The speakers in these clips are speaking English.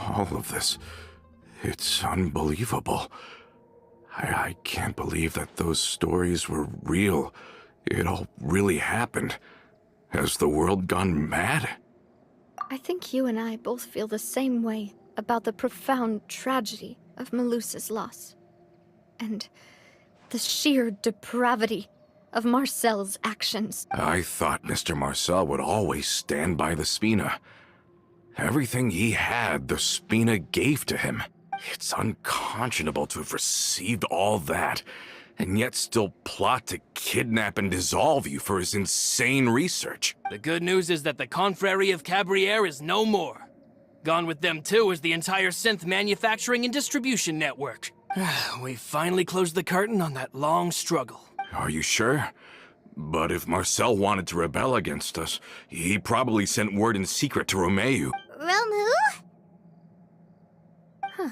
All of this, it's unbelievable. I can't believe that those stories were real. It all really happened. Has the world gone mad? I think you and I both feel the same way about the profound tragedy of Melusa's loss. And the sheer depravity of Marcel's actions. I thought Mr. Marcel would always stand by the Spina. Everything he had, the Spina gave to him. It's unconscionable to have received all that, and yet still plot to kidnap and dissolve you for his insane research. The good news is that the Confrérie of Cabrières is no more. Gone with them too is the entire synth manufacturing and distribution network. We finally closed the curtain on that long struggle. Are you sure? But if Marcel wanted to rebel against us, he probably sent word in secret to Romeu. Romu? Huh.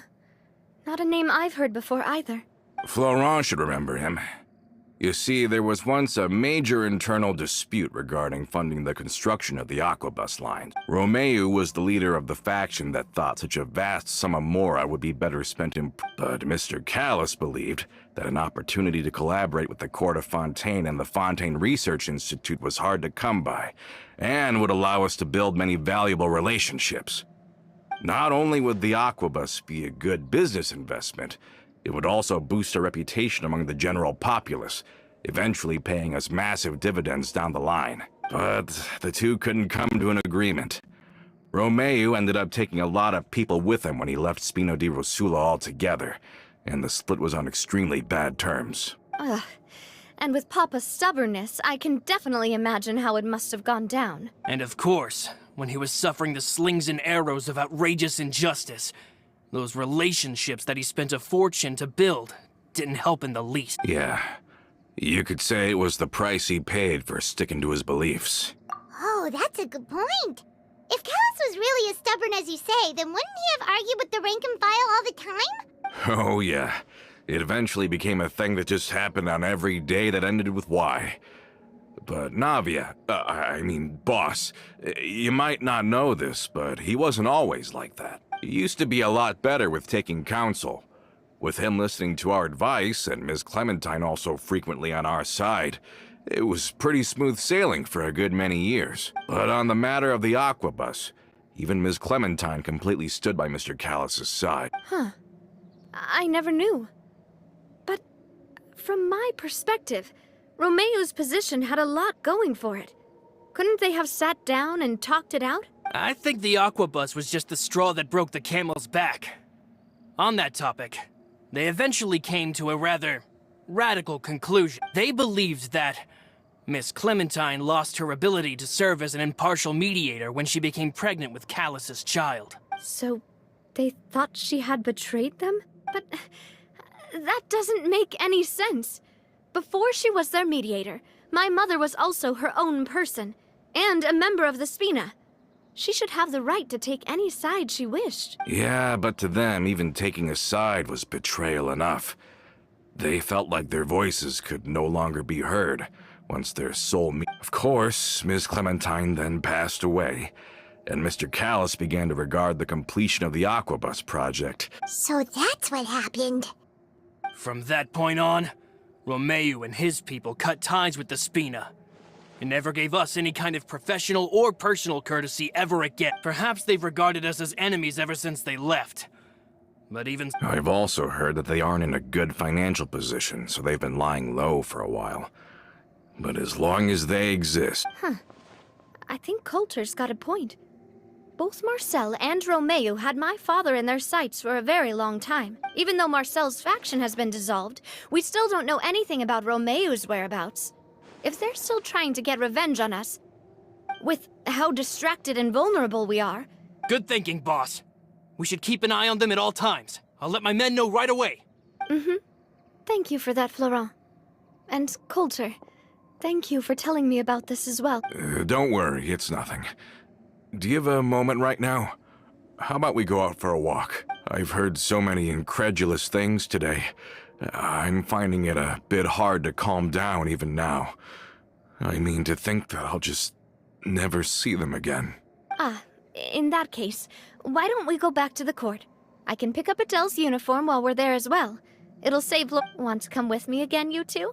Not a name I've heard before either. Florent should remember him. You see, there was once a major internal dispute regarding funding the construction of the Aquabus line. Romeu was the leader of the faction that thought such a vast sum of mora would be better spent in... But Mr. Callis believed that an opportunity to collaborate with the Court of Fontaine and the Fontaine Research Institute was hard to come by, and would allow us to build many valuable relationships. Not only would the Aquabus be a good business investment, it would also boost our reputation among the general populace, eventually paying us massive dividends down the line. But the two couldn't come to an agreement. Romeu ended up taking a lot of people with him when he left Spino di Rosula altogether, and the split was on extremely bad terms. Ugh. And with Papa's stubbornness, I can definitely imagine how it must have gone down. And of course, when he was suffering the slings and arrows of outrageous injustice, those relationships that he spent a fortune to build didn't help in the least. Yeah, you could say it was the price he paid for sticking to his beliefs. Oh, that's a good point. If Callis was really as stubborn as you say, then wouldn't he have argued with the rank and file all the time? Oh yeah, it eventually became a thing that just happened on every day that ended with Y. But Navia, boss, you might not know this, but he wasn't always like that. He used to be a lot better with taking counsel. With him listening to our advice, and Ms. Clementine also frequently on our side, it was pretty smooth sailing for a good many years. But on the matter of the Aquabus, even Ms. Clementine completely stood by Mr. Callis's side. Huh. I never knew. But from my perspective, Romeu's position had a lot going for it. Couldn't they have sat down and talked it out? I think the Aquabus was just the straw that broke the camel's back. On that topic, they eventually came to a rather radical conclusion. They believed that Miss Clementine lost her ability to serve as an impartial mediator when she became pregnant with Callis's child. So they thought she had betrayed them? But that doesn't make any sense. Before she was their mediator, my mother was also her own person, and a member of the Spina. She should have the right to take any side she wished. Yeah, but to them, even taking a side was betrayal enough. They felt like their voices could no longer be heard once their soul... Of course, Ms. Clementine then passed away, and Mr. Callis began to regard the completion of the Aquabus project. So that's what happened. From that point on, Romeu and his people cut ties with the Spina. It never gave us any kind of professional or personal courtesy ever again. Perhaps they've regarded us as enemies ever since they left. But even... I've also heard that they aren't in a good financial position, so they've been lying low for a while. But as long as they exist... Huh. I think Coulter's got a point. Both Marcel and Romeu had my father in their sights for a very long time. Even though Marcel's faction has been dissolved, we still don't know anything about Romeu's whereabouts. If they're still trying to get revenge on us, with how distracted and vulnerable we are... Good thinking, boss. We should keep an eye on them at all times. I'll let my men know right away. Mm-hmm. Thank you for that, Florent. And Coulter, thank you for telling me about this as well. Don't worry, it's nothing. Do you have a moment right now? How about we go out for a walk? I've heard so many incredulous things today. I'm finding it a bit hard to calm down even now. I mean, to think that I'll just never see them again. Ah, In that case, why don't we go back to the court? I can pick up Adele's uniform while we're there as well. It'll save Want to come with me again, you two?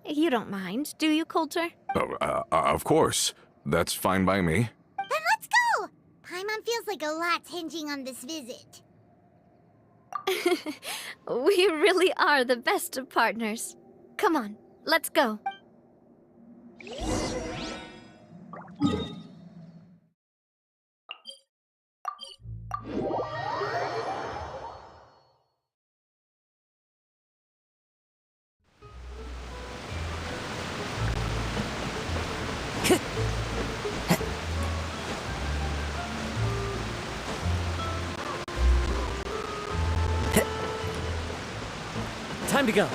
You don't mind, do you, Coulter? Oh, of course. That's fine by me. Then let's go! Paimon feels like a lot's hinging on this visit. We really are the best of partners. Come on, let's go. Time to go.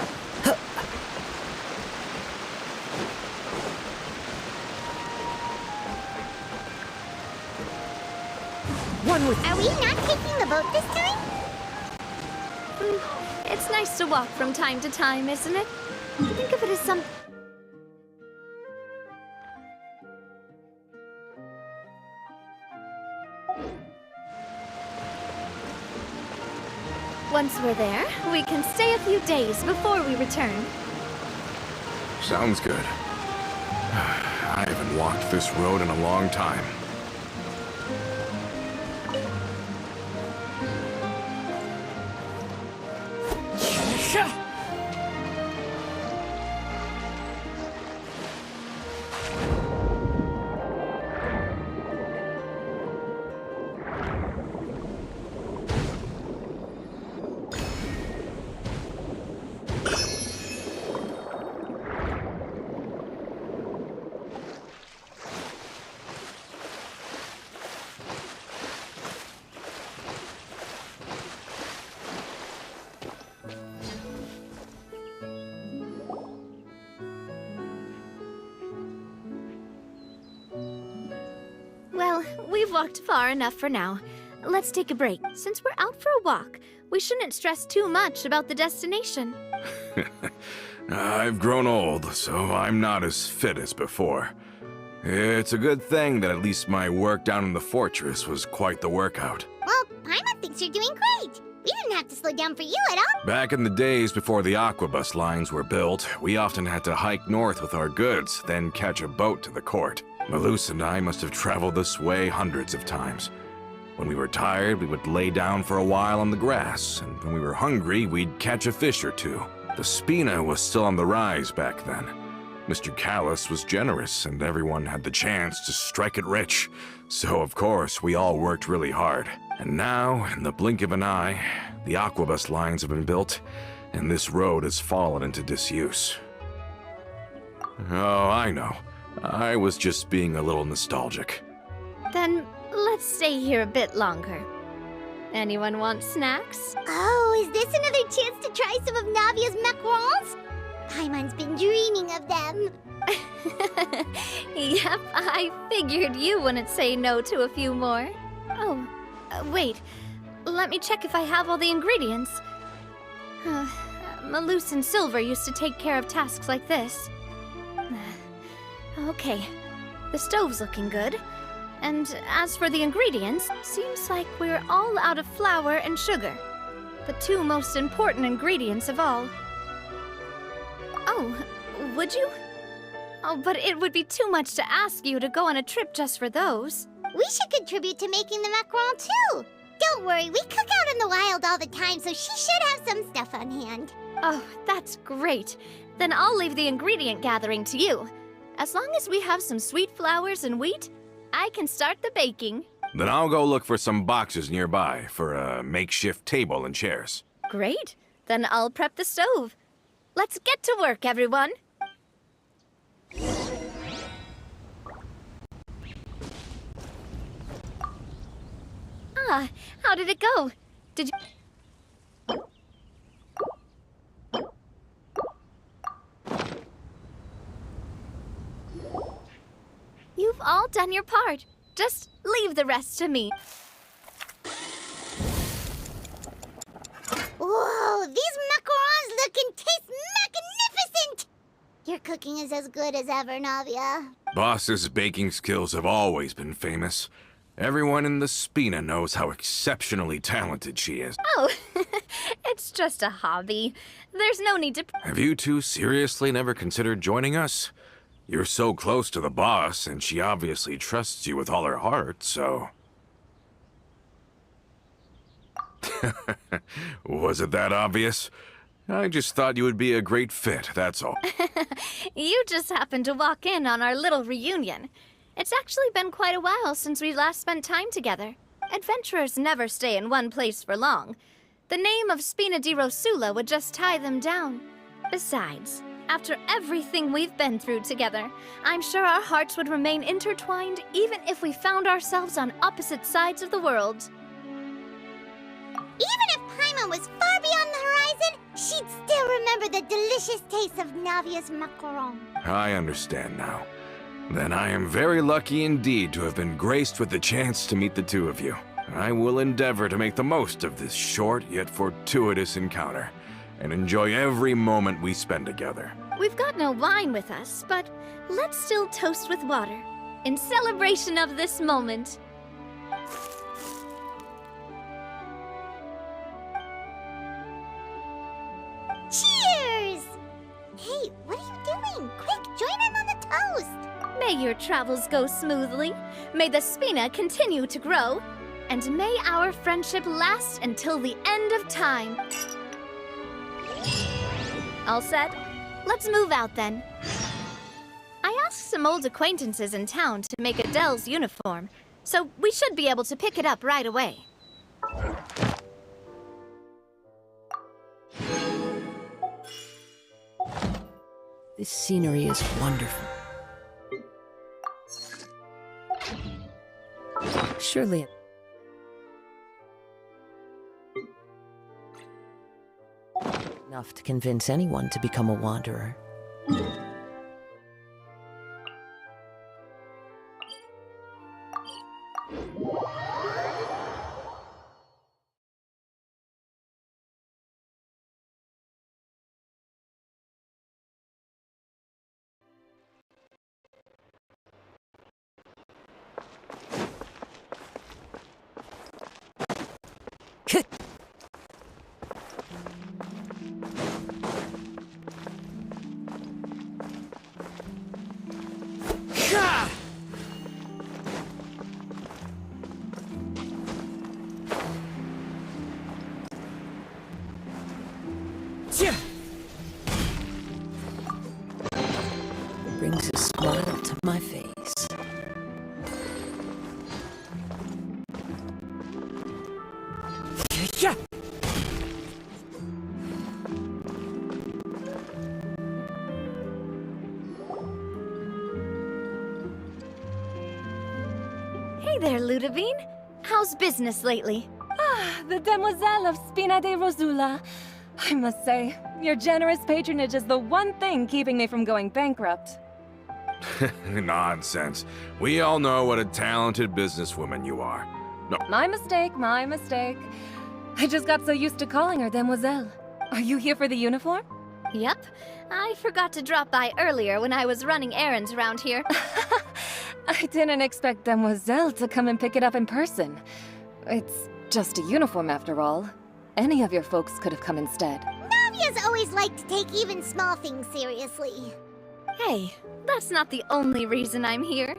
One with... Are we not taking the boat this time? It's nice to walk from time to time, isn't it? Think of it as some... Once we're there, we can stay a few days before we return. Sounds good. I haven't walked this road in a long time. Well, we've walked far enough for now. Let's take a break. Since we're out for a walk, we shouldn't stress too much about the destination. I've grown old, so I'm not as fit as before. It's a good thing that at least my work down in the fortress was quite the workout. Well, Paimon thinks you're doing great. We didn't have to slow down for you at all. Back in the days before the aquabus lines were built, we often had to hike north with our goods, then catch a boat to the court. Malus and I must have traveled this way hundreds of times. When we were tired, we would lay down for a while on the grass, and when we were hungry, we'd catch a fish or two. The Spina was still on the rise back then. Mr. Callus was generous, and everyone had the chance to strike it rich. So, of course, we all worked really hard. And now, in the blink of an eye, the aquabus lines have been built, and this road has fallen into disuse. Oh, I know. I was just being a little nostalgic. Then let's stay here a bit longer. Anyone want snacks? Oh, is this another chance to try some of Navia's macarons? Paimon's been dreaming of them. Yep, I figured you wouldn't say no to a few more. Oh, wait. Let me check if I have all the ingredients. Malus and Silver used to take care of tasks like this. Okay, the stove's looking good. And as for the ingredients, seems like we're all out of flour and sugar. The two most important ingredients of all. Oh, would you? Oh, but it would be too much to ask you to go on a trip just for those. We should contribute to making the macaron too. Don't worry, we cook out in the wild all the time, so she should have some stuff on hand. Oh, that's great. Then I'll leave the ingredient gathering to you. As long as we have some sweet flours and wheat, I can start the baking. Then I'll go look for some boxes nearby for a makeshift table and chairs. Great. Then I'll prep the stove. Let's get to work, everyone. Ah, how did it go? Did you... You've all done your part. Just leave the rest to me. Whoa, these macarons look and taste magnificent! Your cooking is as good as ever, Navia. Boss's baking skills have always been famous. Everyone in the Spina knows how exceptionally talented she is. Oh, it's just a hobby. There's no need to... Have you two seriously never considered joining us? You're so close to the boss, and she obviously trusts you with all her heart, so... Was it that obvious? I just thought you would be a great fit, that's all. You just happened to walk in on our little reunion. It's actually been quite a while since we last spent time together. Adventurers never stay in one place for long. The name of Spina di Rosula would just tie them down. Besides, after everything we've been through together, I'm sure our hearts would remain intertwined even if we found ourselves on opposite sides of the world. Even if Paimon was far beyond the horizon, she'd still remember the delicious taste of Navia's macaron. I understand now. Then I am very lucky indeed to have been graced with the chance to meet the two of you. I will endeavor to make the most of this short yet fortuitous encounter, and enjoy every moment we spend together. We've got no wine with us, but let's still toast with water, in celebration of this moment. Cheers! Hey, what are you doing? Quick, join in on the toast! May your travels go smoothly, may the Spina continue to grow, and may our friendship last until the end of time. All set? Let's move out then. I asked some old acquaintances in town to make Adele's uniform, so we should be able to pick it up right away. This scenery is wonderful. Surely... enough to convince anyone to become a wanderer. Brings a smile to my face. Hey there, Ludovine. How's business lately? The Demoiselle of Spina de Rosula. I must say, your generous patronage is the one thing keeping me from going bankrupt. Nonsense. We all know what a talented businesswoman you are. No, My mistake, my mistake. I just got so used to calling her Demoiselle. Are you here for the uniform? Yep. I forgot to drop by earlier when I was running errands around here. I didn't expect Demoiselle to come and pick it up in person. It's just a uniform after all. Any of your folks could have come instead. Navia's always liked to take even small things seriously. Hey, that's not the only reason I'm here.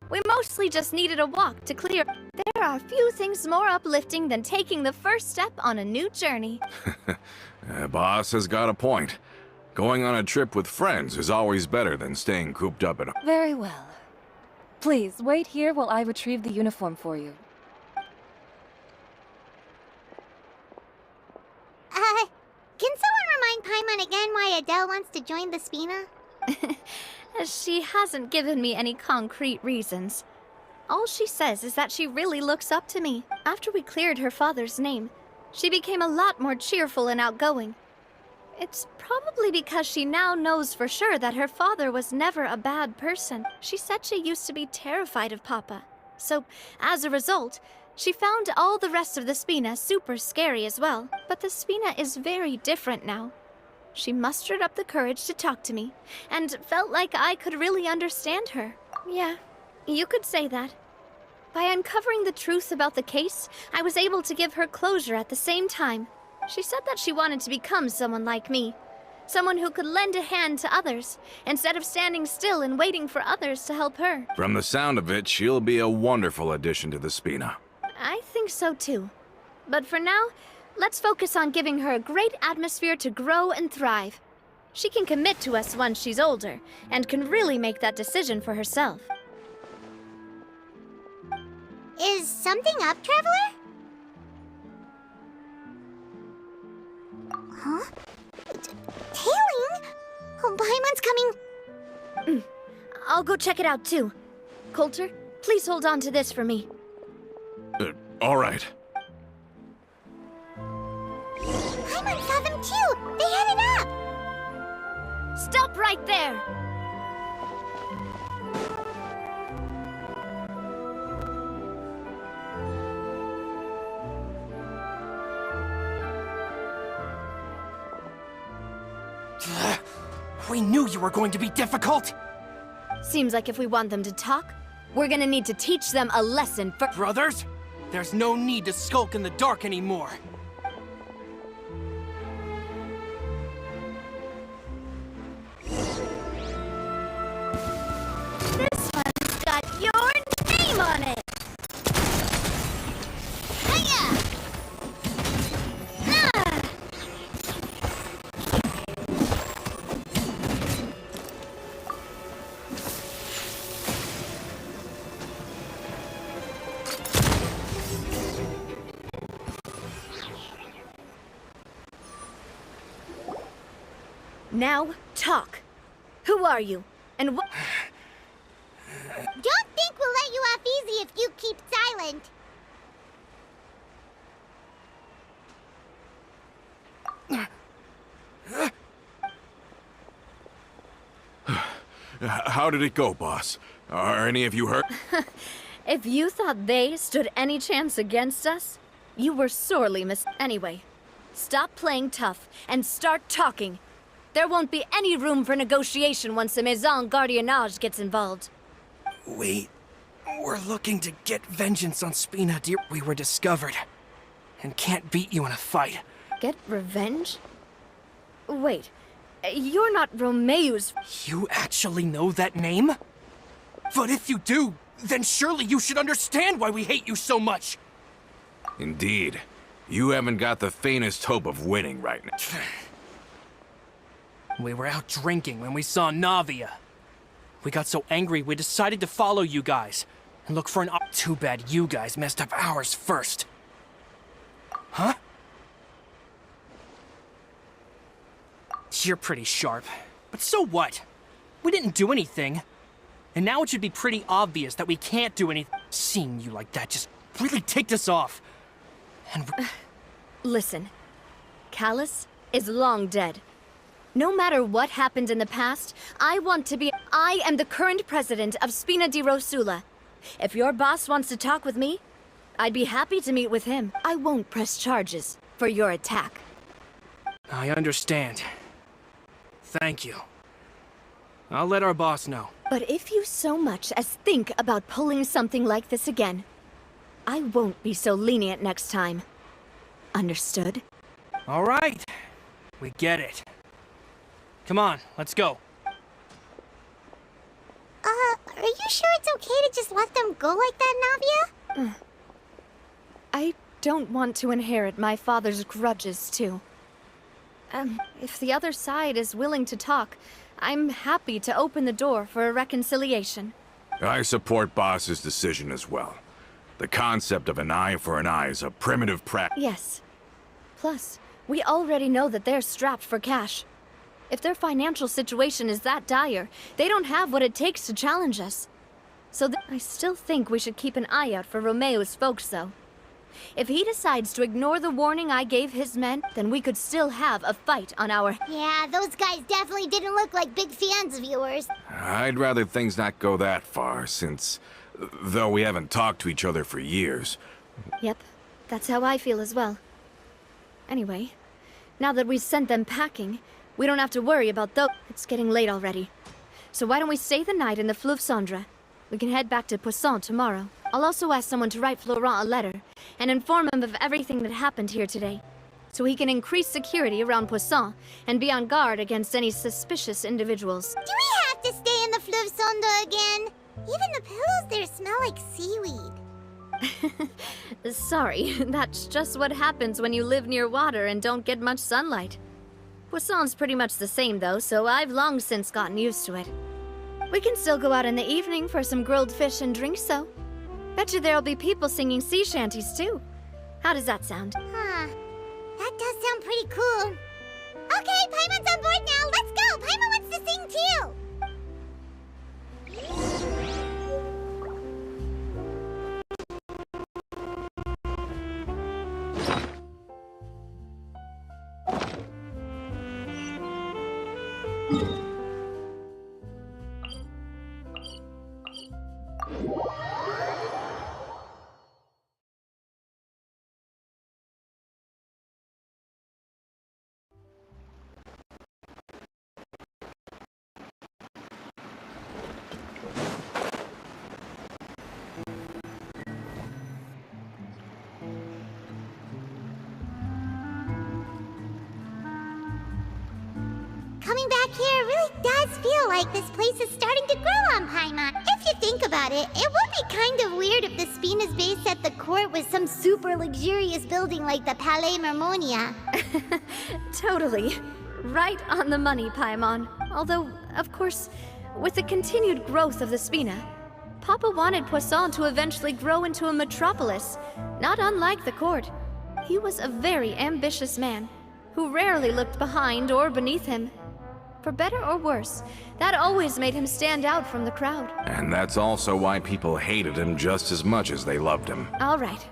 We mostly just needed a walk to clear. There are few things more uplifting than taking the first step on a new journey. Boss has got a point. Going on a trip with friends is always better than staying cooped up at home. Very well. Please, wait here while I retrieve the uniform for you. Can someone remind Paimon again why Adele wants to join the Spina? She hasn't given me any concrete reasons. All she says is that she really looks up to me. After we cleared her father's name, she became a lot more cheerful and outgoing. It's probably because she now knows for sure that her father was never a bad person. She said she used to be terrified of Papa. So, as a result, she found all the rest of the Spina super scary as well. But the Spina is very different now. She mustered up the courage to talk to me, and felt like I could really understand her. Yeah, you could say that. By uncovering the truth about the case, I was able to give her closure at the same time. She said that she wanted to become someone like me. Someone who could lend a hand to others, instead of standing still and waiting for others to help her. From the sound of it, she'll be a wonderful addition to the Spina. I think so too. But for now, let's focus on giving her a great atmosphere to grow and thrive. She can commit to us once she's older, and can really make that decision for herself. Is something up, Traveler? Huh? Tailing? Oh, Paimon's coming. I'll go check it out too. Coulter, please hold on to this for me. All right. Paimon saw them too! They headed up! Stop right there! We knew you were going to be difficult! Seems like if we want them to talk, we're gonna need to teach them a lesson for— Brothers, there's no need to skulk in the dark anymore. This one's got your name on it! Hiya! Ah! Now, talk. Who are you? And what— Don't think we'll let you off easy if you keep silent. How did it go, boss? Are any of you hurt? If you thought they stood any chance against us, you were sorely Anyway, stop playing tough and start talking. There won't be any room for negotiation once the Maison Gardiennage gets involved. We were looking to get vengeance on Spina. We were discovered, and can't beat you in a fight. Get revenge? Wait, you're not Romeu's— You actually know that name? But if you do, then surely you should understand why we hate you so much! Indeed. You haven't got the faintest hope of winning right now. We were out drinking when we saw Navia. We got so angry we decided to follow you guys and look for an— Too bad you guys messed up ours first. Huh? You're pretty sharp, but so what? We didn't do anything. And now it should be pretty obvious that we can't do anything. Seeing you like that just really ticked us off. And Listen, Callus is long dead. No matter what happened in the past, I am the current president of Spina di Rosula. If your boss wants to talk with me, I'd be happy to meet with him. I won't press charges for your attack. I understand. Thank you. I'll let our boss know. But if you so much as think about pulling something like this again, I won't be so lenient next time. Understood? All right. We get it. Come on, let's go. Are you sure it's okay to just let them go like that, Navia? I don't want to inherit my father's grudges, too. If the other side is willing to talk, I'm happy to open the door for a reconciliation. I support Boss's decision as well. The concept of an eye for an eye is a primitive practice. Yes. Plus, we already know that they're strapped for cash. If their financial situation is that dire, they don't have what it takes to challenge us. So I still think we should keep an eye out for Romeu's folks, though. If he decides to ignore the warning I gave his men, then we could still have a fight on our— Yeah, those guys definitely didn't look like big fans of yours. I'd rather things not go that far, since, though we haven't talked to each other for years. Yep, that's how I feel as well. Anyway, now that we've sent them packing, we don't have to worry about those— It's getting late already. So why don't we stay the night in the Fleuve Cendre? We can head back to Poisson tomorrow. I'll also ask someone to write Florent a letter and inform him of everything that happened here today, so he can increase security around Poisson and be on guard against any suspicious individuals. Do we have to stay in the Fleuve Sonda again? Even the pillows there smell like seaweed. Sorry, that's just what happens when you live near water and don't get much sunlight. Poisson's pretty much the same though, so I've long since gotten used to it. We can still go out in the evening for some grilled fish and drinks though. Bet you there'll be people singing sea shanties too. How does that sound? Huh. That does sound pretty cool. Okay, Paimon's on board now. Let's go. Paimon wants to sing too. Coming back here really does feel like this place is starting to grow on Paimon. If you think about it, it would be kind of weird if the Spina's base at the court was some super luxurious building like the Palais Mermonia. Totally. Right on the money, Paimon. Although, of course, with the continued growth of the Spina, Papa wanted Poisson to eventually grow into a metropolis, not unlike the court. He was a very ambitious man, who rarely looked behind or beneath him. For better or worse, that always made him stand out from the crowd. And that's also why people hated him just as much as they loved him. All right.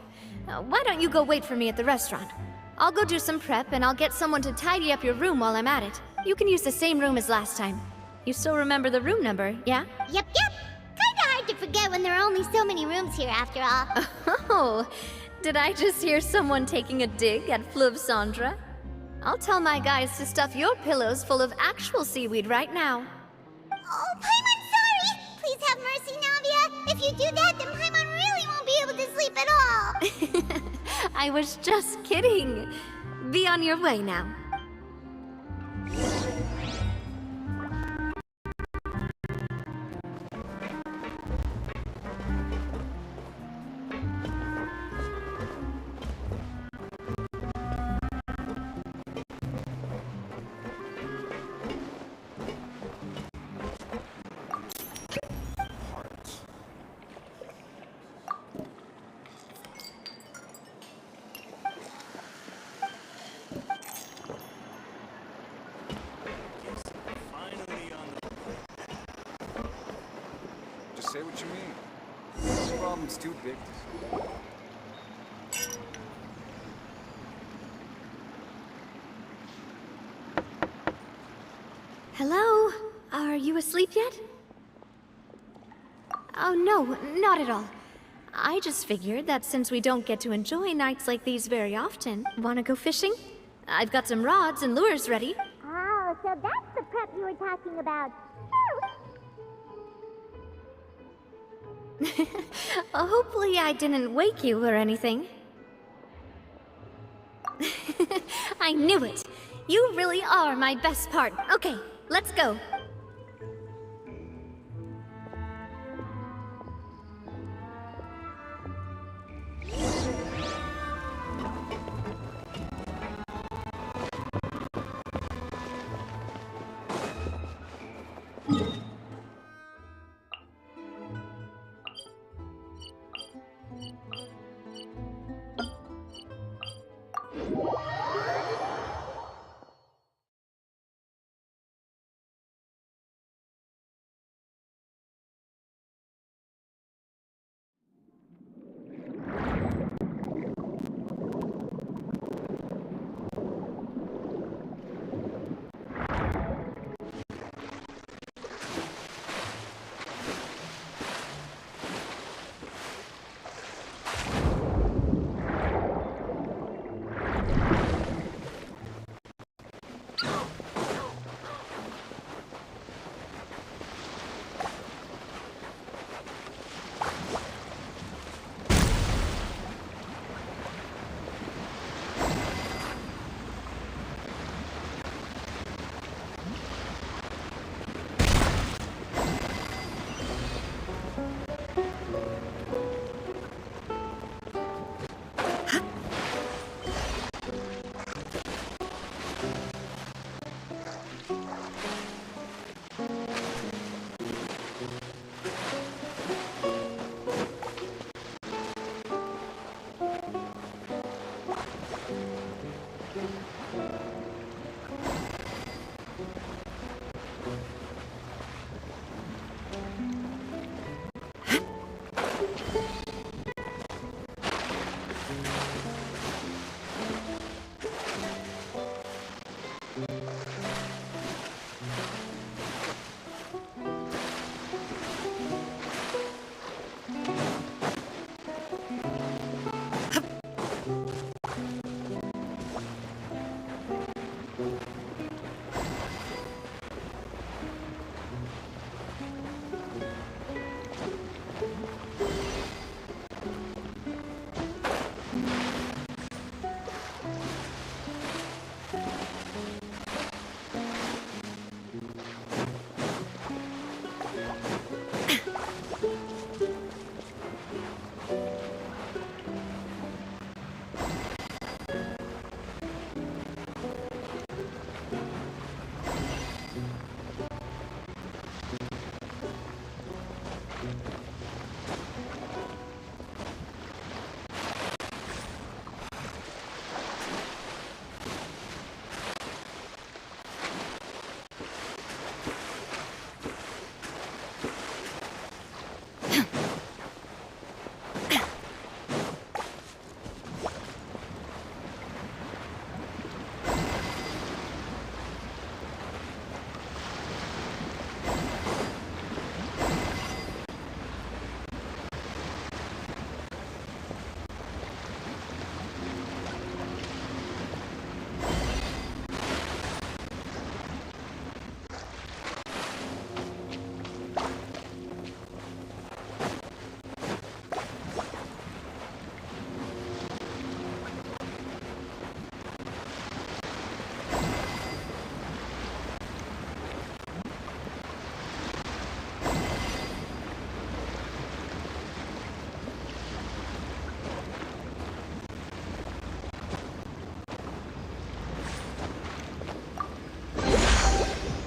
Why don't you go wait for me at the restaurant? I'll go do some prep and I'll get someone to tidy up your room while I'm at it. You can use the same room as last time. You still remember the room number, yeah? Yep. Kinda hard to forget when there are only so many rooms here after all. Oh, did I just hear someone taking a dig at Fleuve Sandra? I'll tell my guys to stuff your pillows full of actual seaweed right now. Oh, Paimon, sorry! Please have mercy, Navia. If you do that, then Paimon really won't be able to sleep at all. I was just kidding. Be on your way now. Say what you mean. This problem's too big to solve. Hello? Are you asleep yet? Oh no, not at all. I just figured that since we don't get to enjoy nights like these very often, wanna go fishing? I've got some rods and lures ready. Oh, so that's the prep you were talking about. Hopefully I didn't wake you or anything. I knew it! You really are my best part. Okay, let's go.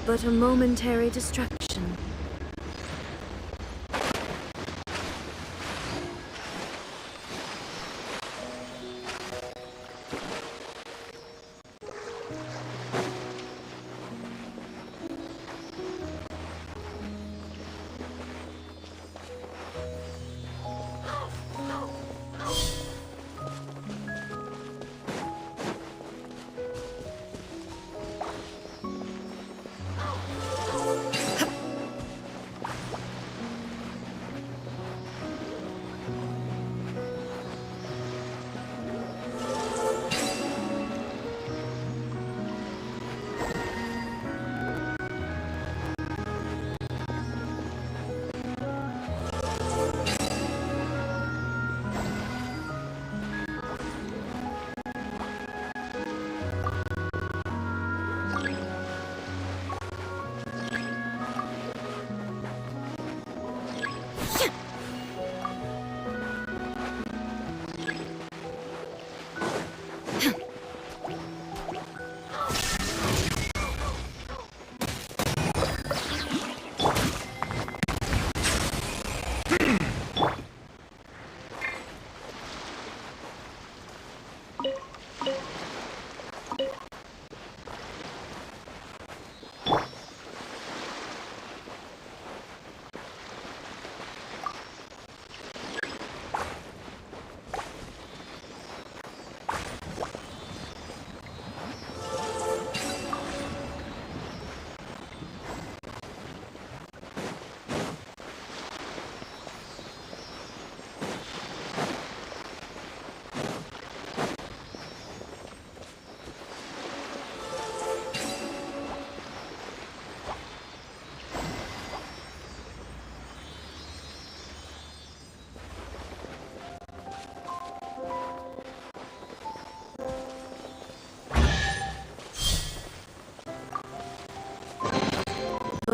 but a momentary distraction.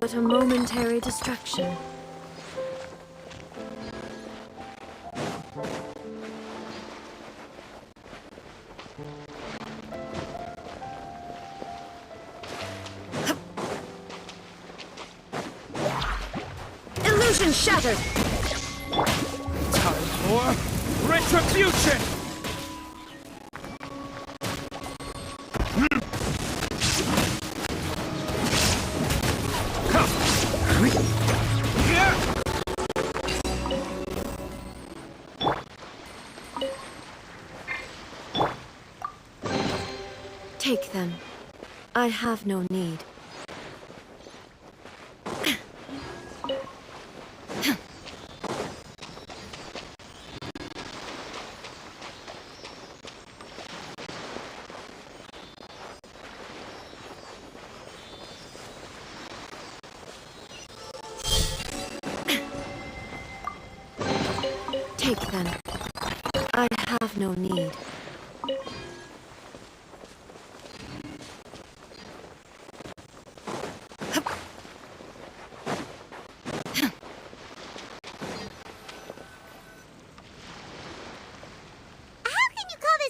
But a momentary distraction. Illusion shattered! Time for retribution! Take them. I have no need. Take them. I have no need.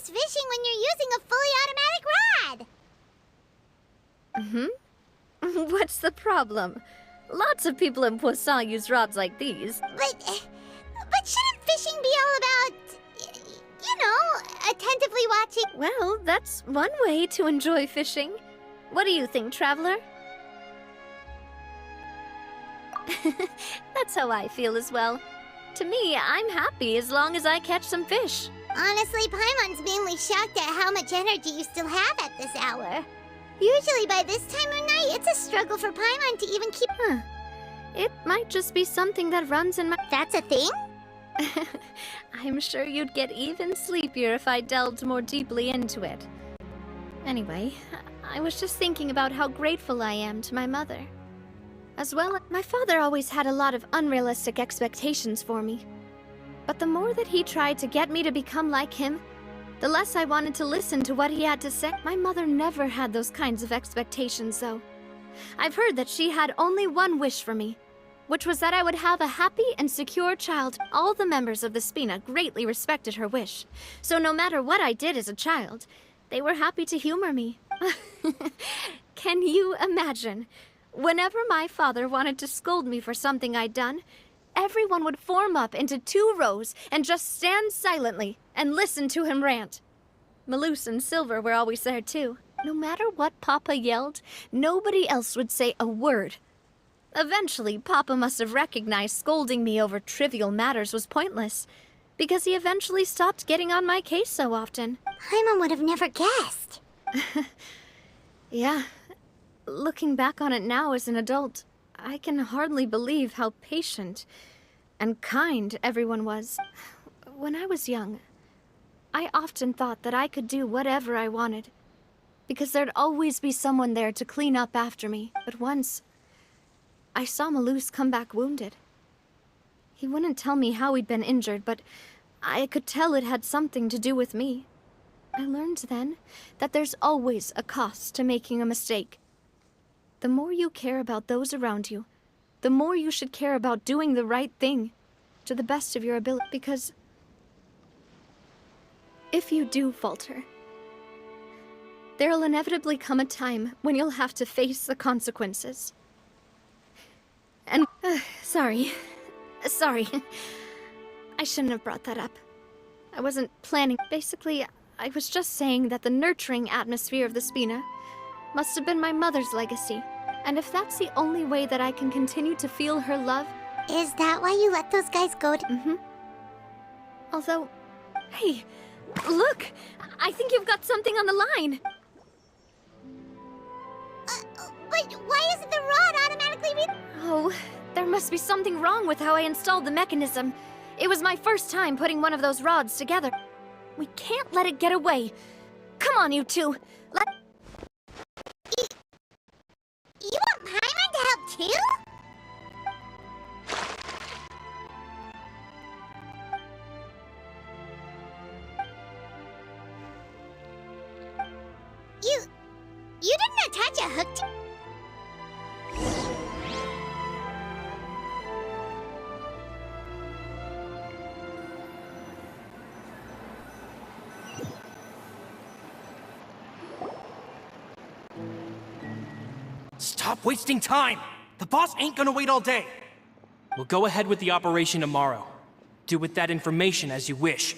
Fishing when you're using a fully automatic rod. What's the problem? Lots of people in Poisson use rods like these. But shouldn't fishing be all about, you know, attentively watching? Well, that's one way to enjoy fishing. What do you think, traveler? That's how I feel as well. To me, I'm happy as long as I catch some fish. Honestly, Paimon's mainly shocked at how much energy you still have at this hour. Usually by this time of night, it's a struggle for Paimon to even keep... It might just be something that runs in my... That's a thing? I'm sure you'd get even sleepier if I delved more deeply into it. Anyway, I was just thinking about how grateful I am to my mother. As well, my father always had a lot of unrealistic expectations for me. But the more that he tried to get me to become like him, the less I wanted to listen to what he had to say. My mother never had those kinds of expectations, though. I've heard that she had only one wish for me, which was that I would have a happy and secure child. All the members of the Spina greatly respected her wish, so no matter what I did as a child, they were happy to humor me. Can you imagine? Whenever my father wanted to scold me for something I'd done, everyone would form up into 2 rows and just stand silently and listen to him rant. Malus and Silver were always there too. No matter what Papa yelled, nobody else would say a word. Eventually, Papa must have recognized scolding me over trivial matters was pointless, because he eventually stopped getting on my case so often. Paimon would have never guessed. Yeah. Looking back on it now as an adult, I can hardly believe how patient and kind everyone was. When I was young, I often thought that I could do whatever I wanted, because there'd always be someone there to clean up after me. But once, I saw Malus come back wounded. He wouldn't tell me how he'd been injured, but I could tell it had something to do with me. I learned then that there's always a cost to making a mistake. The more you care about those around you, the more you should care about doing the right thing to the best of your ability. Because if you do falter, there'll inevitably come a time when you'll have to face the consequences. And, sorry. I shouldn't have brought that up. I wasn't planning. Basically, I was just saying that the nurturing atmosphere of the Spina must have been my mother's legacy. And if that's the only way that I can continue to feel her love... Is that why you let those guys go to... Mm-hmm. Although... Hey, look! I think you've got something on the line! But why isn't the rod automatically Oh, there must be something wrong with how I installed the mechanism. It was my first time putting one of those rods together. We can't let it get away. Come on, you two. You want Paimon to help too? You didn't attach a hook to... Stop wasting time! The boss ain't gonna wait all day! We'll go ahead with the operation tomorrow. Do with that information as you wish.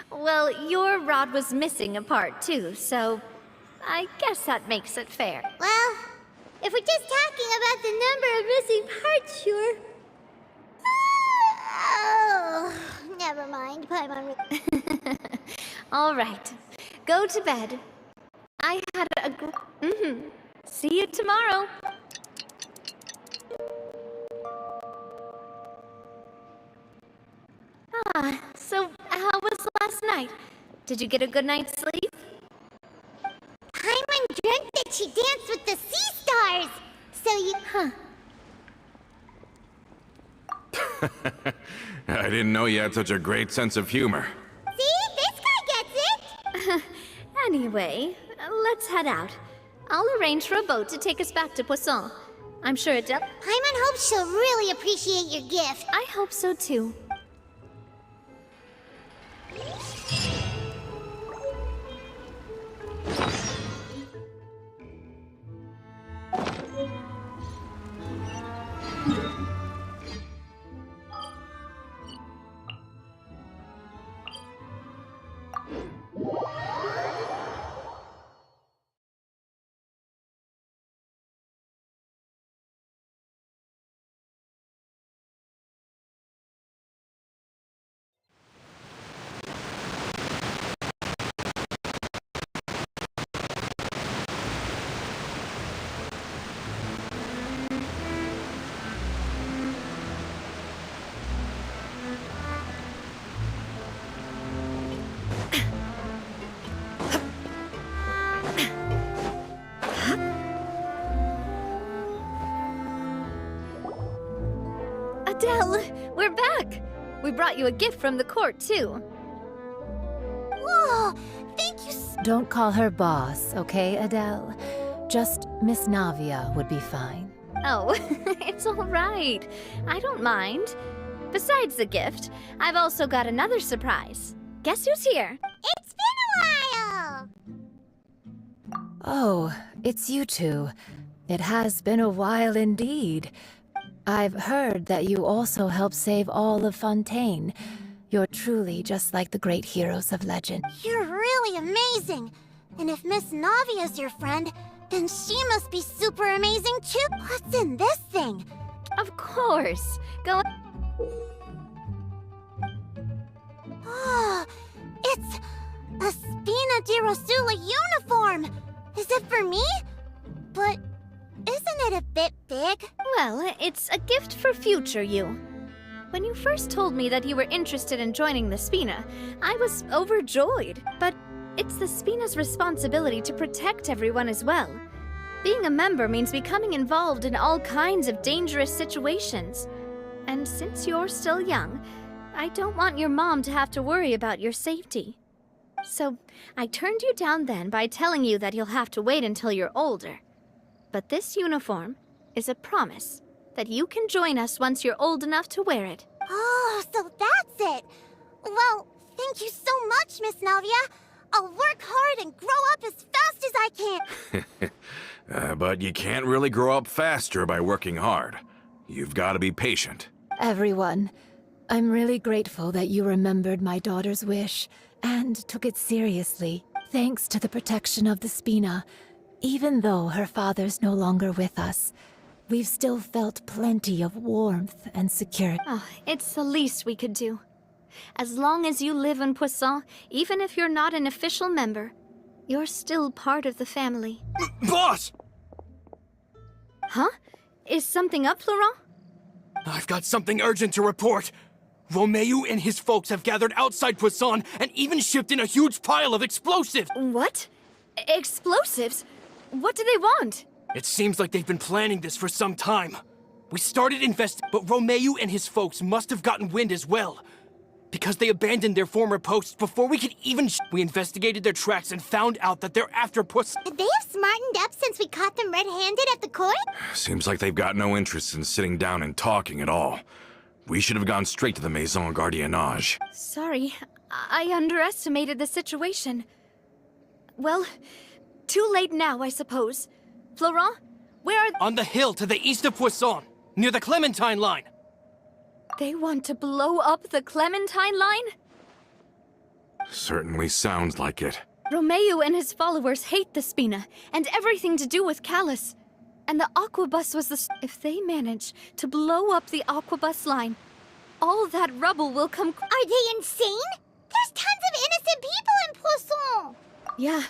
Well, your rod was missing a part too, so I guess that makes it fair. Well, if we're just talking about the number of missing parts, sure. Oh, never mind, Paimon. All right, go to bed. I had a See you tomorrow. So how was last night? Did you get a good night's sleep? Paimon dreamt that she danced with the sea stars! So you... I didn't know you had such a great sense of humor. See? This guy gets it! Anyway, let's head out. I'll arrange for a boat to take us back to Poisson. I'm sure Paimon hopes she'll really appreciate your gift. I hope so too. Adele, we're back! We brought you a gift from the court, too. Whoa! Thank you Don't call her boss, okay, Adele? Just Miss Navia would be fine. Oh, it's all right. I don't mind. Besides the gift, I've also got another surprise. Guess who's here? It's been a Oh. Oh, it's you two. It has been a while indeed. I've heard that you also helped save all of Fontaine. You're truly just like the great heroes of legend. You're really amazing. And if Miss Navia's your friend, then she must be super amazing too. What's in this thing? Of course. Go. Oh, it's a Spina di Rosula uniform. Is it for me? But isn't it a bit big? Well, it's a gift for future you. When you first told me that you were interested in joining the Spina, I was overjoyed. But it's the Spina's responsibility to protect everyone as well. Being a member means becoming involved in all kinds of dangerous situations. And since you're still young, I don't want your mom to have to worry about your safety. So, I turned you down then by telling you that you'll have to wait until you're older. But this uniform is a promise that you can join us once you're old enough to wear it. Oh, so that's it. Well, thank you so much, Miss Navia. I'll work hard and grow up as fast as I can. But you can't really grow up faster by working hard. You've got to be patient. Everyone, I'm really grateful that you remembered my daughter's wish and took it seriously. Thanks to the protection of the Spina, even though her father's no longer with us, we've still felt plenty of warmth and security. Oh, it's the least we could do. As long as you live in Poisson, even if you're not an official member, you're still part of the family. Boss! Huh? Is something up, Florent? I've got something urgent to report. Romeo and his folks have gathered outside Poisson and even shipped in a huge pile of explosives. What? Explosives? What do they want? It seems like they've been planning this for some time. We started but Romeo and his folks must have gotten wind as well. Because they abandoned their former posts before we could even We investigated their tracks and found out that they're after Poisson. They have smartened up since we caught them red-handed at the court? Seems like they've got no interest in sitting down and talking at all. We should have gone straight to the Maison Gardiennage. Sorry, I underestimated the situation. Well, too late now, I suppose. Florent, where are... On the hill to the east of Poisson, near the Clementine line. They want to blow up the Clementine line? Certainly sounds like it. Romeo and his followers hate the Spina, and everything to do with Callus. And the Aquabus was the... If they manage to blow up the Aquabus line, all that rubble will come... Are they insane? There's tons of innocent people in Poisson! Yeah.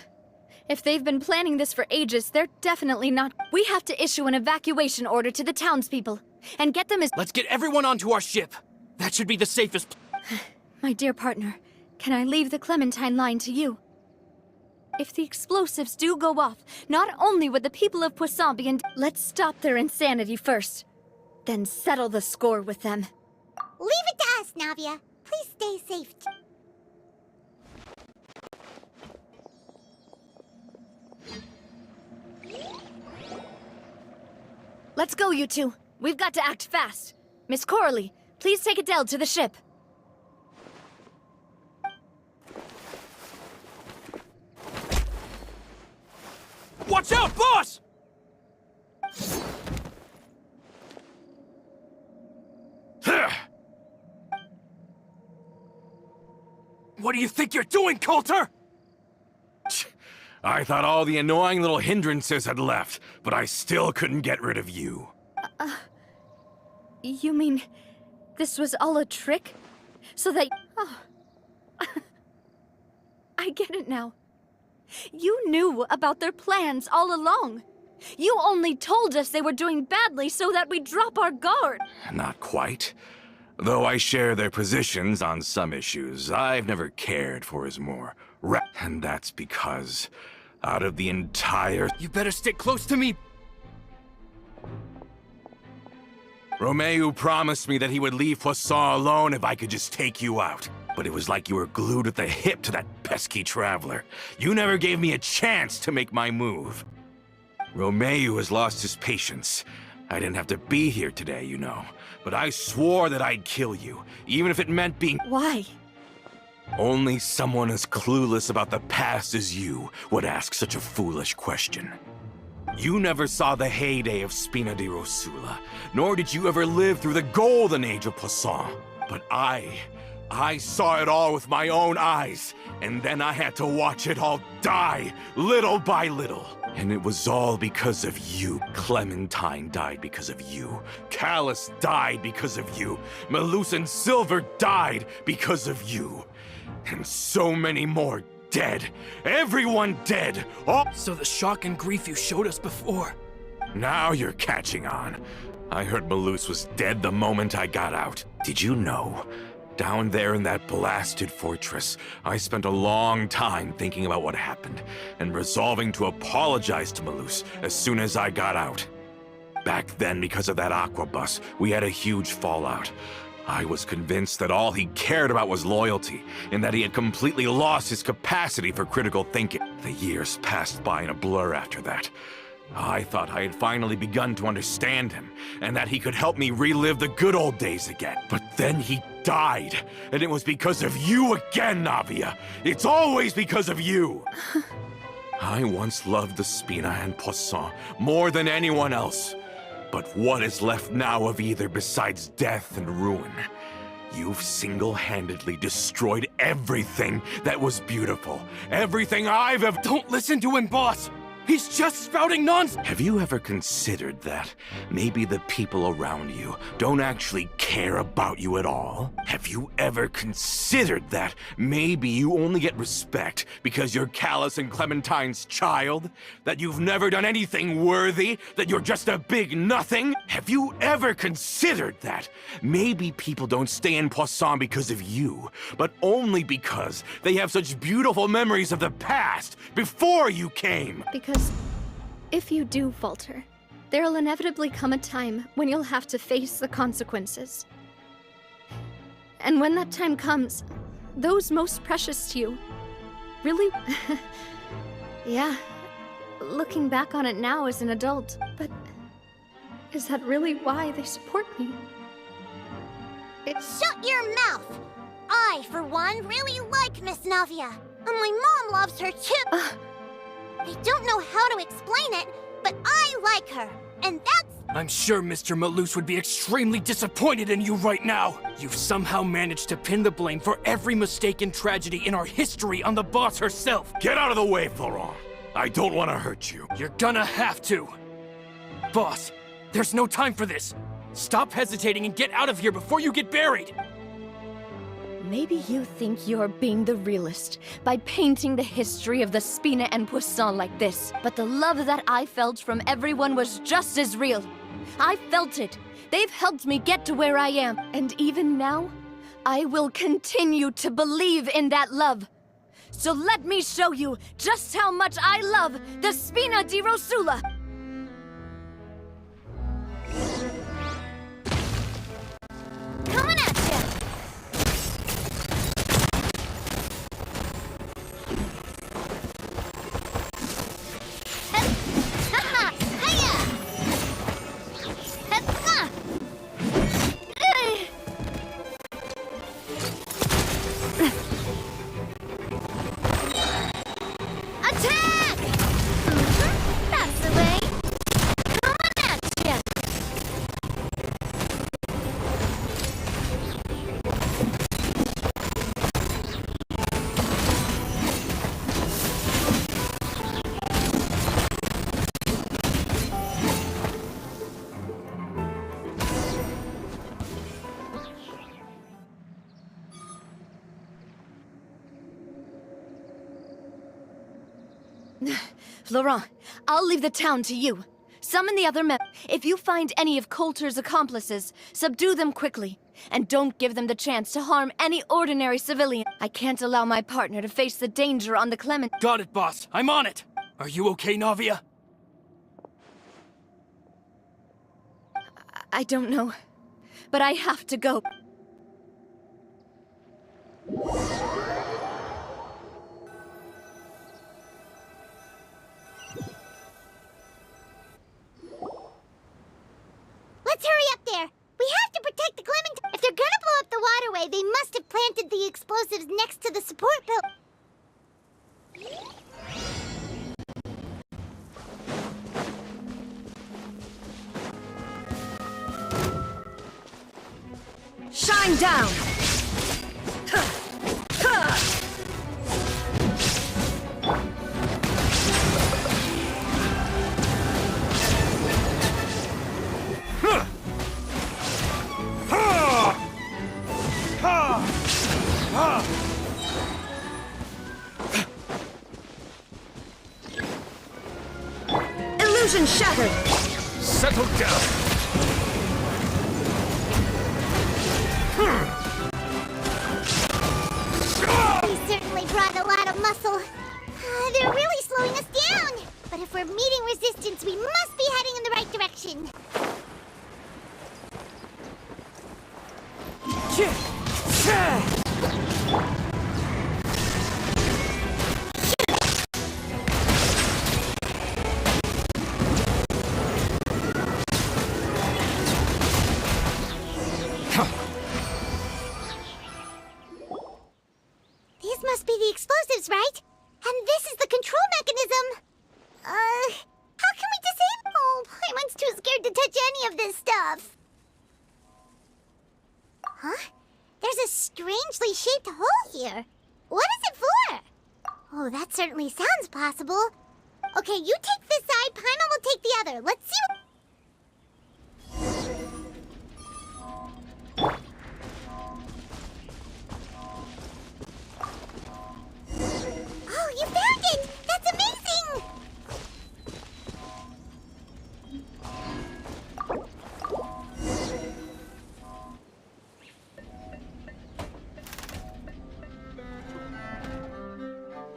If they've been planning this for ages, they're definitely not... We have to issue an evacuation order to the townspeople, and get them as... Let's get everyone onto our ship. That should be the safest... My dear partner, can I leave the Clementine line to you? If the explosives do go off, not only would the people of Poisson be in... Let's stop their insanity first, then settle the score with them. Leave it to us, Navia. Please stay safe. Let's go, you two. We've got to act fast. Miss Coralie, please take Adele to the ship. Watch out, boss! What do you think you're doing, Coulter? I thought all the annoying little hindrances had left, but I still couldn't get rid of you. You mean this was all a trick? So that... Oh. I get it now. You knew about their plans all along. You only told us they were doing badly so that we'd drop our guard. Not quite. Though I share their positions on some issues, I've never cared for his more. And that's because, out of the entire... You better stick close to me. Romeo promised me that he would leave Poisson alone if I could just take you out. But it was like you were glued at the hip to that pesky traveler. You never gave me a chance to make my move. Romeo has lost his patience. I didn't have to be here today, you know. But I swore that I'd kill you, even if it meant being... Why? Only someone as clueless about the past as you would ask such a foolish question. You never saw the heyday of Spina di Rosula, nor did you ever live through the golden age of Poisson. But I saw it all with my own eyes, and then I had to watch it all die, little by little. And it was all because of you. Clementine died because of you. Callus died because of you. Malus and Silver died because of you. And so many more dead. Everyone dead. All So the shock and grief you showed us before. Now you're catching on. I heard Malus was dead the moment I got out. Did you know? Down there in that blasted fortress, I spent a long time thinking about what happened, and resolving to apologize to Malus as soon as I got out. Back then, because of that aqua bus, we had a huge fallout. I was convinced that all he cared about was loyalty, and that he had completely lost his capacity for critical thinking. The years passed by in a blur after that. I thought I had finally begun to understand him, and that he could help me relive the good old days again. But then he died, and it was because of you again, Navia. It's always because of you. I once loved the Spina and Poisson more than anyone else. But what is left now of either besides death and ruin? You've single-handedly destroyed everything that was beautiful. Everything I've ever— Don't listen to him, boss! He's just spouting nonsense! Have you ever considered that maybe the people around you don't actually care about you at all? Have you ever considered that maybe you only get respect because you're Callus and Clementine's child? That you've never done anything worthy? That you're just a big nothing? Have you ever considered that maybe people don't stay in Poisson because of you, but only because they have such beautiful memories of the past before you came? Because if you do falter, there'll inevitably come a time when you'll have to face the consequences. And when that time comes, those most precious to you really... Yeah, looking back on it now as an adult, but is that really why they support me? Shut your mouth! I, for one, really like Miss Navia. And my mom loves her too. I don't know how to explain it, but I like her. And that's... I'm sure Mr. Malus would be extremely disappointed in you right now. You've somehow managed to pin the blame for every mistake and tragedy in our history on the boss herself. Get out of the way, Florent. I don't want to hurt you. You're gonna have to. Boss, there's no time for this. Stop hesitating and get out of here before you get buried. Maybe you think you're being the realist by painting the history of the Spina and Poisson like this. But the love that I felt from everyone was just as real. I felt it. They've helped me get to where I am. And even now, I will continue to believe in that love. So let me show you just how much I love the Spina di Rosula. coming at ya! Attack! That's the way. Coming at ya! Laurent, I'll leave the town to you. Summon the other men. If you find any of Coulter's accomplices, subdue them quickly. And don't give them the chance to harm any ordinary civilian. I can't allow my partner to face the danger on the Clement. Got it, boss. I'm on it. Are you okay, Navia? I don't know. But I have to go. Let's hurry up there! We have to protect the Clementine! If they're gonna blow up the waterway, way, they must have planted the explosives next to the support building. Shine down! Illusion shattered! Settle down! He certainly brought a lot of muscle. They're really slowing us down. But if we're meeting resistance, we must be heading in the right direction. These must be the explosives, right? And this is the control mechanism. How can we disable? Oh, Paimon's too scared to touch any of this stuff. Huh? There's a strangely shaped hole here. What is it for? Oh, that certainly sounds possible. Okay, you take this side, Paimon will take the other. Let's see what... Oh, you found it! That's amazing!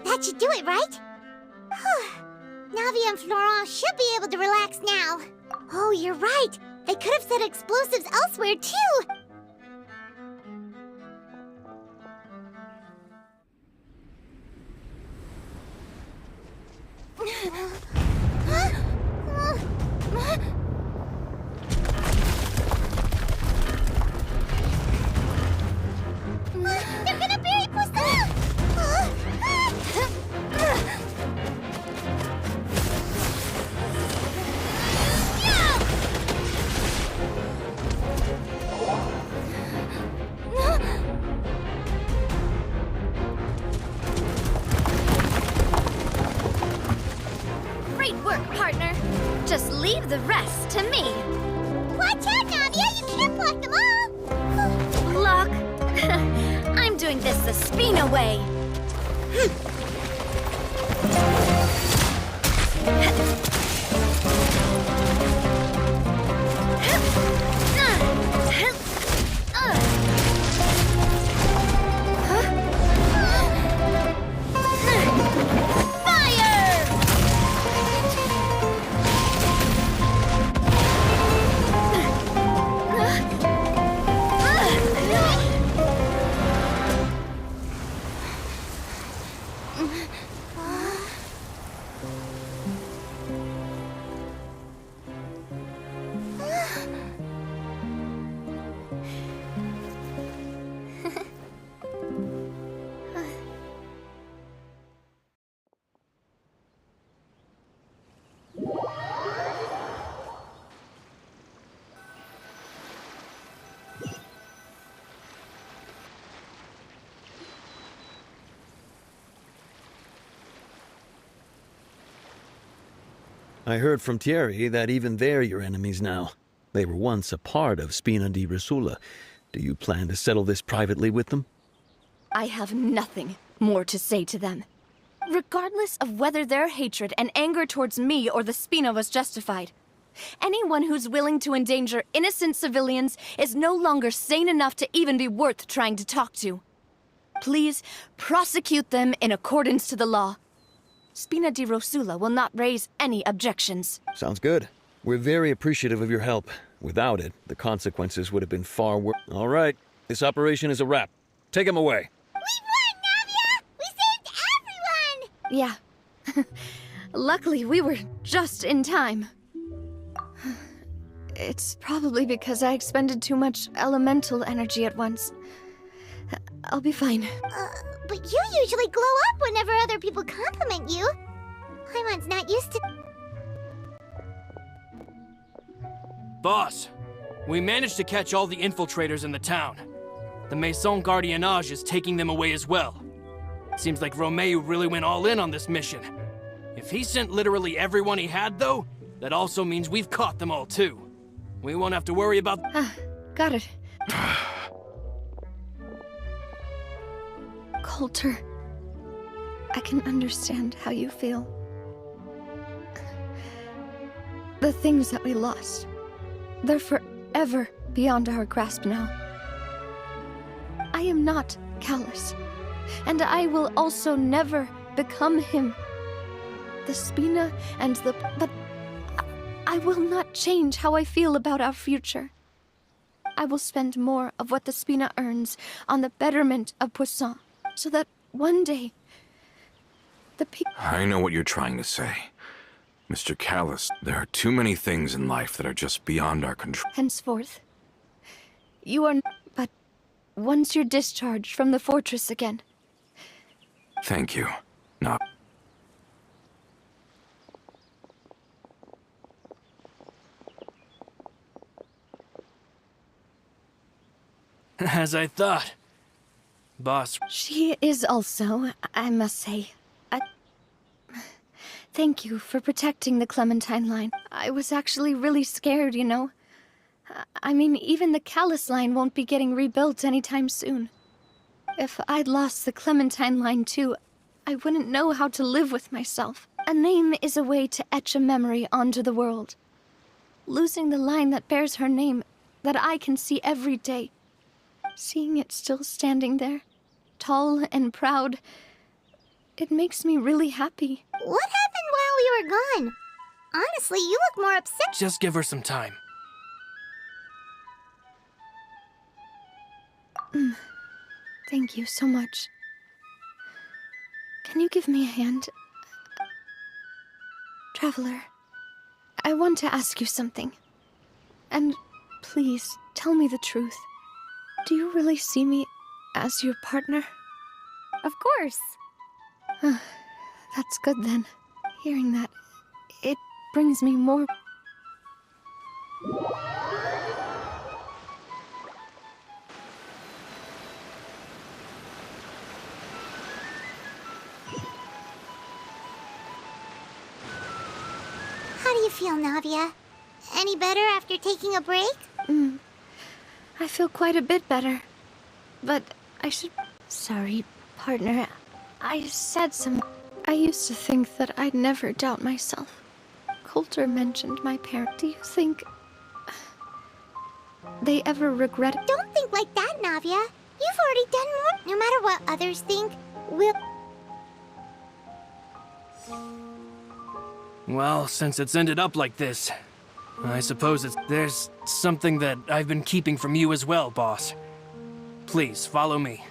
That should do it, right? Navia and Florent should be able to relax now. Oh, you're right. They could have set explosives elsewhere, too. They're gonna bury Pusilla! Great work, partner. Just leave the rest to me. Watch out, Navia! You can't block them all! Block. I'm doing this the Spina way. I heard from Thierry that even they're your enemies now. They were once a part of Spina di Rosula. Do you plan to settle this privately with them? I have nothing more to say to them. Regardless of whether their hatred and anger towards me or the Spina was justified, anyone who's willing to endanger innocent civilians is no longer sane enough to even be worth trying to talk to. Please prosecute them in accordance to the law. Spina di Rosula will not raise any objections. Sounds good. We're very appreciative of your help. Without it, the consequences would have been far worse. All right, this operation is a wrap. Take him away. We saved everyone! Yeah. Luckily, we were just in time. It's probably because I expended too much elemental energy at once. I'll be fine. But you usually glow up whenever other people compliment you. Paimon's not used to... Boss, we managed to catch all the infiltrators in the town. The Maison Gardiennage is taking them away as well. Seems like Romeo really went all in on this mission. If he sent literally everyone he had, though, that also means we've caught them all, too. We won't have to worry about... Got it. Coulter, I can understand how you feel. The things that we lost, they're forever beyond our grasp now. I am not callous, and I will also never become him. The Spina and the... But I will not change how I feel about our future. I will spend more of what the Spina earns on the betterment of Poisson, so that one day, the people... I know what you're trying to say. Mr. Callus, there are too many things in life that are just beyond our control. Henceforth, you are... But once you're discharged from the fortress again... Thank you. Not... As I thought. Boss... She is also, I must say, Thank you for protecting the Clementine line. I was actually really scared, you know. I mean, even the Callus line won't be getting rebuilt anytime soon. If I'd lost the Clementine line too, I wouldn't know how to live with myself. A name is a way to etch a memory onto the world. Losing the line that bears her name, that I can see every day, seeing it still standing there, tall and proud, it makes me really happy. What happened while we were gone? Honestly, you look more upset. Just give her some time. Thank you so much. Can you give me a hand? Traveler, I want to ask you something. And please, tell me the truth. Do you really see me as your partner? Of course. That's good then. Hearing that, it brings me more... How do you feel, Navia? Any better after taking a break? I feel quite a bit better. But I should... Sorry, partner. I said some... I used to think that I'd never doubt myself. Coulter mentioned my parents. Do you think... they ever regret it? Don't think like that, Navia. You've already done more. No matter what others think, we'll... Well, since it's ended up like this, I suppose there's something that I've been keeping from you as well, boss. Please, follow me.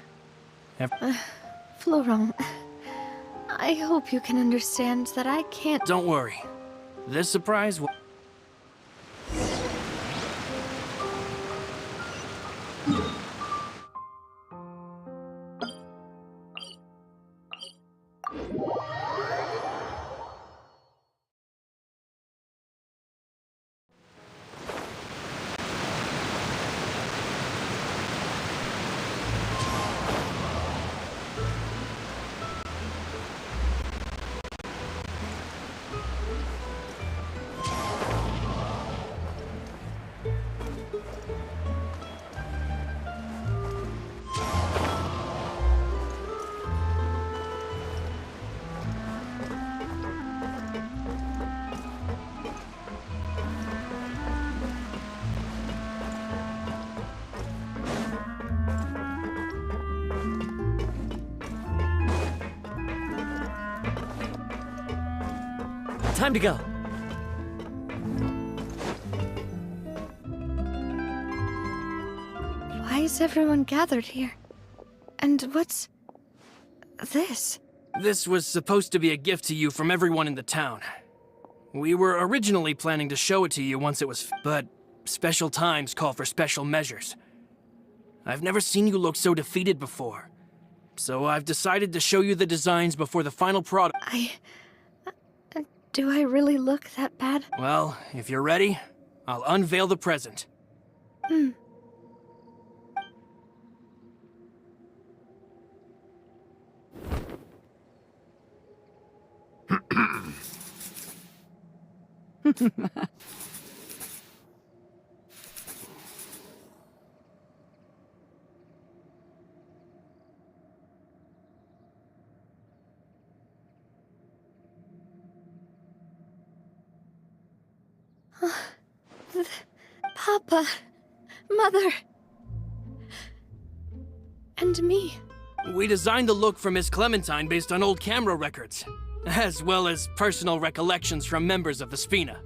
Florent, I hope you can understand that I can't... Don't worry. This surprise will... Time to go. Why is everyone gathered here? And what's... this? This was supposed to be a gift to you from everyone in the town. We were originally planning to show it to you once it was... but special times call for special measures. I've never seen you look so defeated before. So I've decided to show you the designs before the final product. Do I really look that bad? Well, if you're ready, I'll unveil the present. Papa, Mother, and me. We designed the look for Miss Clementine based on old camera records, as well as personal recollections from members of the Spina.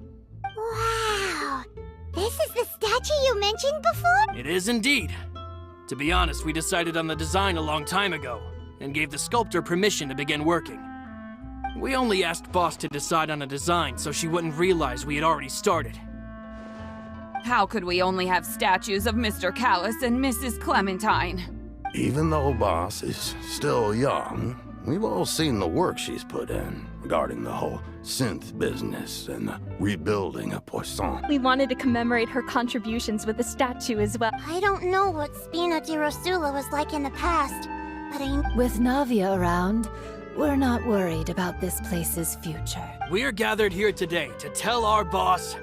Wow! This is the statue you mentioned before? It is indeed. To be honest, we decided on the design a long time ago, and gave the sculptor permission to begin working. We only asked Boss to decide on a design so she wouldn't realize we had already started. How could we only have statues of Mr. Callus and Mrs. Clementine? Even though Boss is still young, we've all seen the work she's put in regarding the whole synth business and the rebuilding of Poisson. We wanted to commemorate her contributions with a statue as well. I don't know what Spina di Rosula was like in the past, but With Navia around, we're not worried about this place's future. We are gathered here today to tell our boss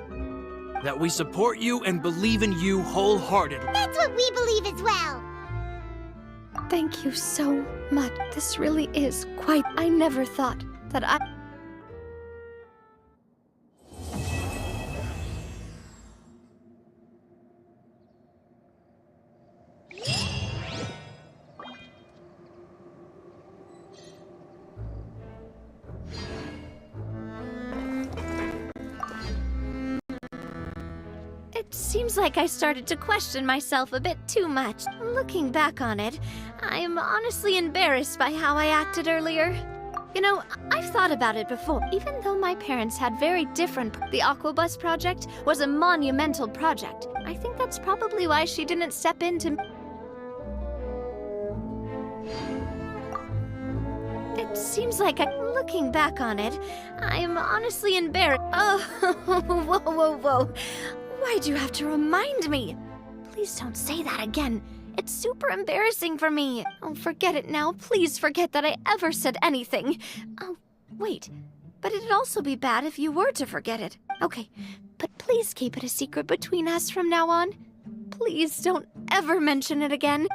that we support you and believe in you wholeheartedly. That's what we believe as well! Thank you so much. This really is quite... I never thought that I... It seems like I started to question myself a bit too much. Looking back on it, I'm honestly embarrassed by how I acted earlier. You know, I've thought about it before. Even though my parents had very different... The Aquabus project was a monumental project. I think that's probably why she didn't step in to... It seems like looking back on it, I'm honestly embarrassed. Oh, whoa. Why'd you have to remind me? Please don't say that again. It's super embarrassing for me. Oh, forget it now. Please forget that I ever said anything. Oh, wait. But it'd also be bad if you were to forget it. Okay, but please keep it a secret between us from now on. Please don't ever mention it again.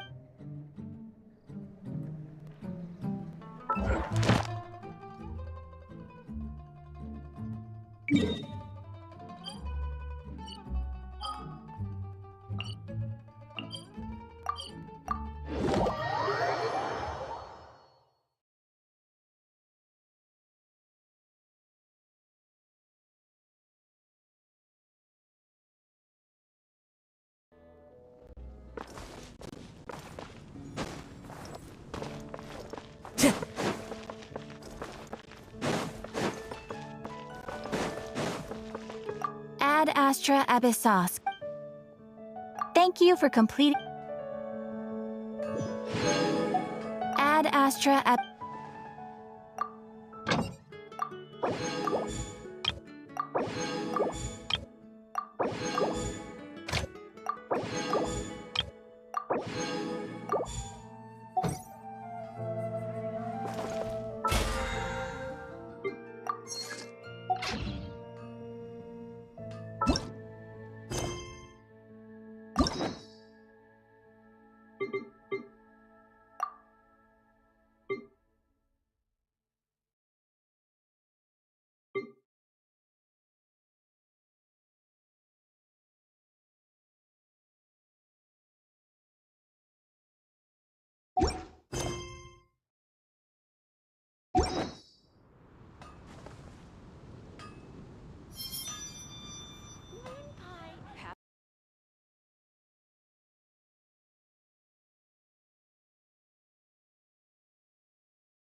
Ad Astra Abyssos. Thank you for completing... Ad Astra Ab...